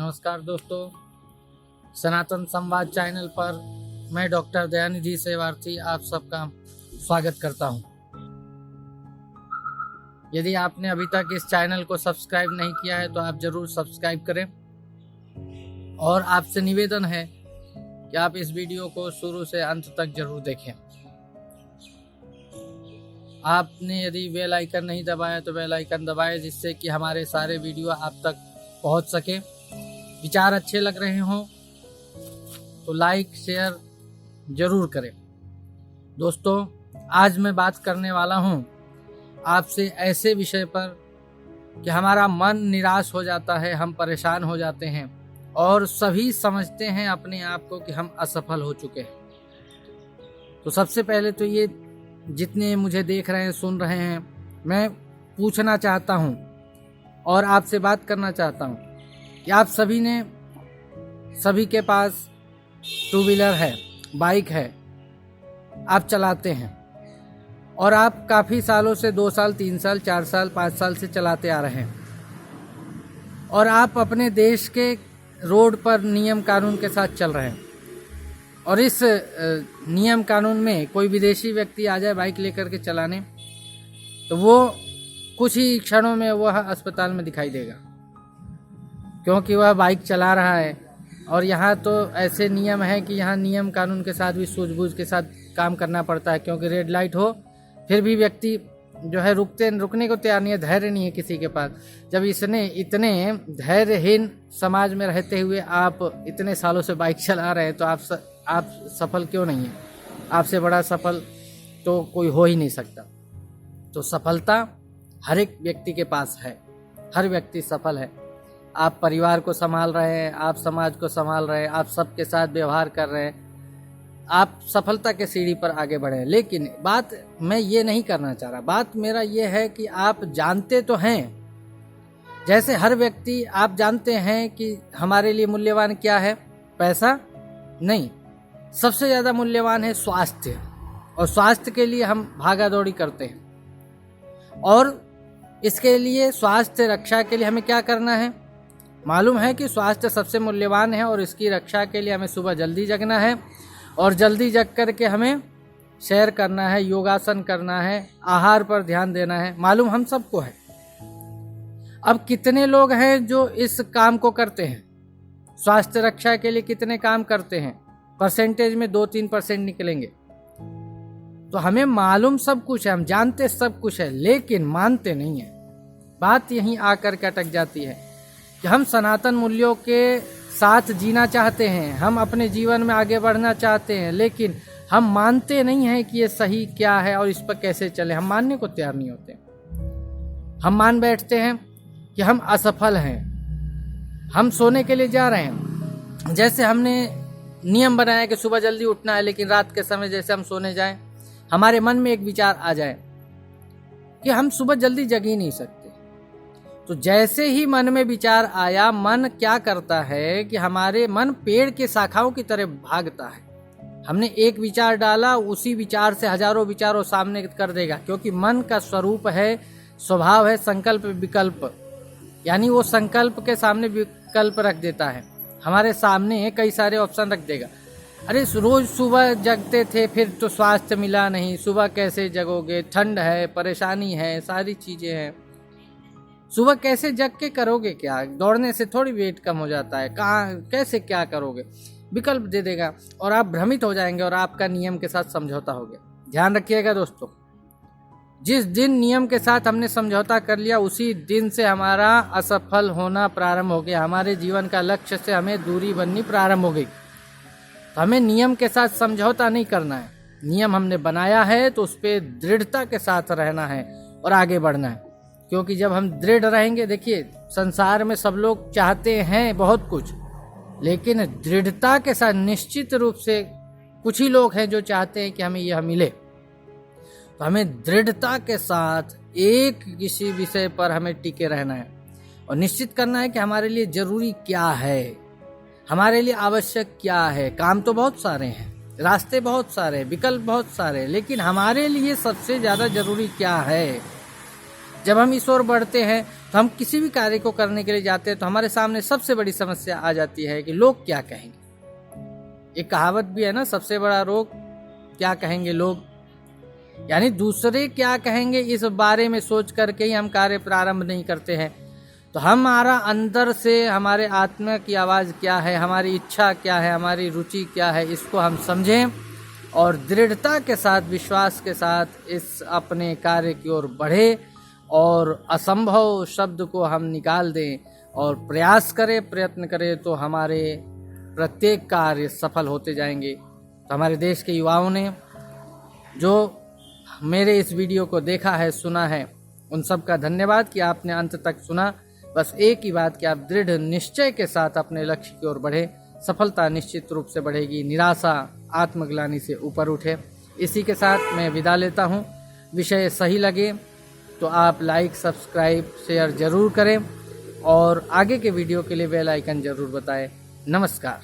नमस्कार दोस्तों, सनातन संवाद चैनल पर मैं डॉक्टर दयानिधि सेवार्थी आप सबका स्वागत करता हूं। यदि आपने अभी तक इस चैनल को सब्सक्राइब नहीं किया है तो आप जरूर सब्सक्राइब करें और आपसे निवेदन है कि आप इस वीडियो को शुरू से अंत तक जरूर देखें। आपने यदि बेल आइकन नहीं दबाया तो बेल आइकन दबाएं, जिससे कि हमारे सारे वीडियो आप तक पहुंच सके। विचार अच्छे लग रहे हों तो लाइक शेयर जरूर करें। दोस्तों, आज मैं बात करने वाला हूं आपसे ऐसे विषय पर कि हमारा मन निराश हो जाता है, हम परेशान हो जाते हैं और सभी समझते हैं अपने आप को कि हम असफल हो चुके हैं। तो सबसे पहले तो ये जितने मुझे देख रहे हैं, सुन रहे हैं, मैं पूछना चाहता हूं और आपसे बात करना चाहता हूं कि आप सभी के पास टू व्हीलर है, बाइक है, आप चलाते हैं और आप काफ़ी सालों से 2 साल 3 साल 4 साल 5 साल से चलाते आ रहे हैं और आप अपने देश के रोड पर नियम कानून के साथ चल रहे हैं। और इस नियम कानून में कोई विदेशी व्यक्ति आ जाए बाइक लेकर के चलाने, तो वो कुछ ही क्षणों में वह अस्पताल में दिखाई देगा, क्योंकि वह बाइक चला रहा है। और यहाँ तो ऐसे नियम है कि यहाँ नियम कानून के साथ भी सूझबूझ के साथ काम करना पड़ता है, क्योंकि रेड लाइट हो फिर भी व्यक्ति जो है रुकने को तैयार नहीं है, धैर्य नहीं है किसी के पास। जब इतने धैर्यहीन समाज में रहते हुए आप इतने सालों से बाइक चला रहे हैं तो आप सफल क्यों नहीं हैं? आपसे बड़ा सफल तो कोई हो ही नहीं सकता। तो सफलता हर एक व्यक्ति के पास है, हर व्यक्ति सफल है। आप परिवार को संभाल रहे हैं, आप समाज को संभाल रहे हैं, आप सबके साथ व्यवहार कर रहे हैं, आप सफलता के सीढ़ी पर आगे बढ़े हैं। लेकिन बात मैं ये नहीं करना चाह रहा, बात मेरा ये है कि आप जानते तो हैं, जैसे हर व्यक्ति आप जानते हैं कि हमारे लिए मूल्यवान क्या है? पैसा नहीं, सबसे ज़्यादा मूल्यवान है स्वास्थ्य। और स्वास्थ्य के लिए हम भागा दौड़ी करते हैं और इसके लिए स्वास्थ्य रक्षा के लिए हमें क्या करना है? मालूम है कि स्वास्थ्य सबसे मूल्यवान है और इसकी रक्षा के लिए हमें सुबह जल्दी जगना है और जल्दी जग करके हमें सैर करना है, योगासन करना है, आहार पर ध्यान देना है। मालूम हम सबको है। अब कितने लोग हैं जो इस काम को करते हैं? स्वास्थ्य रक्षा के लिए कितने काम करते हैं? परसेंटेज में 2-3% निकलेंगे। तो हमें मालूम सब कुछ है, हम जानते सब कुछ है, लेकिन मानते नहीं है। बात यहीं आकर के अटक जाती है कि हम सनातन मूल्यों के साथ जीना चाहते हैं, हम अपने जीवन में आगे बढ़ना चाहते हैं, लेकिन हम मानते नहीं हैं कि ये सही क्या है और इस पर कैसे चले। हम मानने को तैयार नहीं होते। हम मान बैठते हैं कि हम असफल हैं। हम सोने के लिए जा रहे हैं, जैसे हमने नियम बनाया कि सुबह जल्दी उठना है, लेकिन रात के समय जैसे हम सोने जाएं, हमारे मन में एक विचार आ जाए कि हम सुबह जल्दी जग ही नहीं सकते। तो जैसे ही मन में विचार आया, मन क्या करता है कि हमारे मन पेड़ के शाखाओं की तरह भागता है। हमने एक विचार डाला, उसी विचार से हजारों विचारों सामने कर देगा, क्योंकि मन का स्वरूप है, स्वभाव है संकल्प विकल्प। यानी वो संकल्प के सामने विकल्प रख देता है, हमारे सामने कई सारे ऑप्शन रख देगा। अरे रोज सुबह जगते थे, फिर तो स्वास्थ्य मिला नहीं, सुबह कैसे जगोगे? ठंड है, परेशानी है, सारी चीजें हैं, सुबह कैसे जग के करोगे क्या? दौड़ने से थोड़ी वेट कम हो जाता है, कहाँ कैसे क्या करोगे? विकल्प दे देगा और आप भ्रमित हो जाएंगे और आपका नियम के साथ समझौता हो गया। ध्यान रखिएगा दोस्तों, जिस दिन नियम के साथ हमने समझौता कर लिया, उसी दिन से हमारा असफल होना प्रारंभ हो गया। हमारे जीवन का लक्ष्य से हमें दूरी बननी प्रारंभ हो गई। तो हमें नियम के साथ समझौता नहीं करना है। नियम हमने बनाया है तो उस पर दृढ़ता के साथ रहना है और आगे बढ़ना है, क्योंकि जब हम दृढ़ रहेंगे, देखिए संसार में सब लोग चाहते हैं बहुत कुछ, लेकिन दृढ़ता के साथ निश्चित रूप से कुछ ही लोग हैं जो चाहते हैं कि हमें यह मिले। तो हमें दृढ़ता के साथ एक किसी विषय पर हमें टिके रहना है और निश्चित करना है कि हमारे लिए जरूरी क्या है, हमारे लिए आवश्यक क्या है। काम तो बहुत सारे हैं, रास्ते बहुत सारे हैं, विकल्प बहुत सारे हैं, लेकिन हमारे लिए सबसे ज़्यादा जरूरी क्या है? जब हम इस ओर बढ़ते हैं तो हम किसी भी कार्य को करने के लिए जाते हैं तो हमारे सामने सबसे बड़ी समस्या आ जाती है कि लोग क्या कहेंगे। एक कहावत भी है ना, सबसे बड़ा रोग क्या कहेंगे लोग, यानी दूसरे क्या कहेंगे इस बारे में सोच करके ही हम कार्य प्रारंभ नहीं करते हैं। तो हमारा अंदर से हमारे आत्मा की आवाज़ क्या है, हमारी इच्छा क्या है, हमारी रुचि क्या है, इसको हम समझें और दृढ़ता के साथ, विश्वास के साथ इस अपने कार्य की ओर बढ़े और असंभव शब्द को हम निकाल दें और प्रयास करें, प्रयत्न करें, तो हमारे प्रत्येक कार्य सफल होते जाएंगे। तो हमारे देश के युवाओं ने जो मेरे इस वीडियो को देखा है, सुना है, उन सब का धन्यवाद कि आपने अंत तक सुना। बस एक ही बात कि आप दृढ़ निश्चय के साथ अपने लक्ष्य की ओर बढ़े, सफलता निश्चित रूप से बढ़ेगी, निराशा आत्मग्लानि से ऊपर उठे। इसी के साथ मैं विदा लेता हूँ। विषय सही लगे तो आप लाइक, सब्सक्राइब, शेयर जरूर करें और आगे के वीडियो के लिए बेल आइकन जरूर बताएं। नमस्कार।